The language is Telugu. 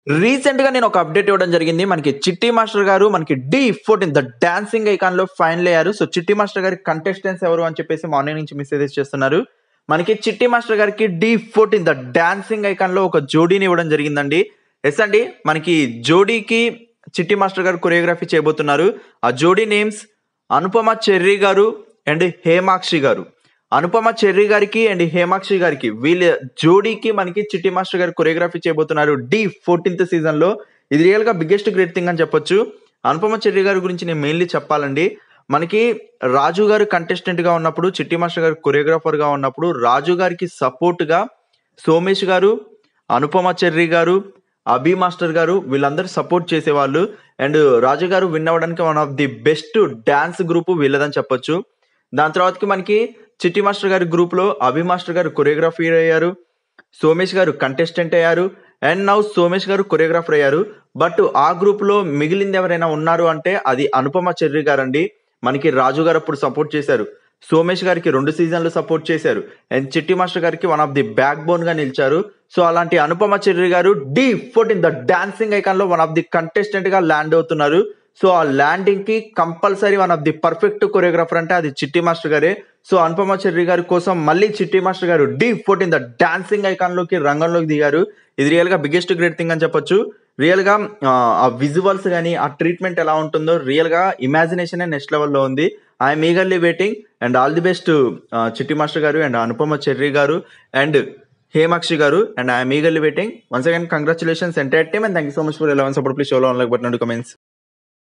రీసెంట్ గా నేను ఒక అప్డేట్ ఇవ్వడం జరిగింది. మనకి చిట్టి మాస్టర్ గారు మనకి D14 ద డాన్సింగ్ ఐకాన్ లో ఫైనల్ అయ్యారు. సో చిట్టి మాస్టర్ గారి కంటెస్టెంట్స్ ఎవరు అని చెప్పేసి మార్నింగ్ నుంచి మెసేజెస్ చేస్తున్నారు. మనకి చిట్టి మాస్టర్ గారికి D14 ద డాన్సింగ్ ఐకాన్ లో ఒక జోడీని ఇవ్వడం జరిగిందండి. ఎస్ అండి, మనకి జోడీకి చిట్టి మాస్టర్ గారు కొరియోగ్రఫీ చేయబోతున్నారు. ఆ జోడీ నేమ్స్ అనుపమ చెర్రీ గారు అండ్ హేమాక్షి గారు. అనుపమ చెర్రీ గారికి అండ్ హేమాక్షి గారికి వీళ్ళ జోడీకి మనకి చిట్టి మాస్టర్ గారు కొరియోగ్రఫీ చేయబోతున్నారు D14th సీజన్ లో. ఇది రియల్ గా బిగ్గెస్ట్ గ్రేట్ థింగ్ అని చెప్పొచ్చు. అనుపమ చెర్రీ గారి గురించి నేను మెయిన్లీ చెప్పాలండి. మనకి రాజు గారు కంటెస్టెంట్ గా ఉన్నప్పుడు, చిట్టి మాస్టర్ గారు కొరియోగ్రాఫర్ గా ఉన్నప్పుడు రాజు గారికి సపోర్ట్ గా సోమేష్ గారు, అనుపమ చెర్రీ గారు, అభి మాస్టర్ గారు వీళ్ళందరూ సపోర్ట్ చేసేవాళ్ళు. అండ్ రాజు గారు విన్ అవ్వడానికి one of the best dance group వీళ్ళదని చెప్పొచ్చు. దాని తర్వాతకి మనకి చిట్టి మాస్టర్ గారి గ్రూప్ లో అభి మాస్టర్ గారు కొరియోగ్రఫీ అయ్యారు, సోమేష్ గారు కంటెస్టెంట్ అయ్యారు, అండ్ నౌ సోమేష్ గారు కొరియోగ్రాఫర్ అయ్యారు. బట్ ఆ గ్రూప్ లో మిగిలింది ఎవరైనా ఉన్నారు అంటే అది అనుపమ చెర్రీ గారండి. మనకి రాజు గారు అప్పుడు సపోర్ట్ చేశారు, సోమేష్ గారికి 2 సీజన్లు సపోర్ట్ చేశారు, అండ్ చిట్టి మాస్టర్ గారికి one of the back bone గా నిలిచారు. సో అలాంటి అనుపమ చెర్రీ గారు D14 ద డాన్సింగ్ ఐకాన్ లో వన్ ఆఫ్ ది కంటెస్టెంట్ గా ల్యాండ్ అవుతున్నారు. సో ఆ ల్యాండింగ్ కి compulsory one of the perfect choreographer అంటే అది చిట్టి మాస్టర్ గారే. సో అనుపమ చెర్రీ గారి కోసం మళ్ళీ చిట్టి మాస్టర్ గారు D14 ద డాన్సింగ్ ఐకాన్ లోకి రంగంలోకి దిగారు. ఇది రియల్ గా బిగ్గెస్ట్ గ్రేట్ థింగ్ అని చెప్పొచ్చు. రియల్ గా ఆ విజువల్స్ కానీ ఆ ట్రీట్మెంట్ ఎలా ఉంటుందో రియల్ గా ఇమాజినేషన్ నెక్స్ట్ లెవెల్లో ఉంది. I'm eagerly waiting and all the best చిట్టి మాస్టర్ గారు అండ్ అనుపమ చెర్రీ గారు అండ్ హేమాక్షి గారు, and I'm eagerly waiting. Once again congratulations entire team and thank you so much for 11 support. Please show like button and comments.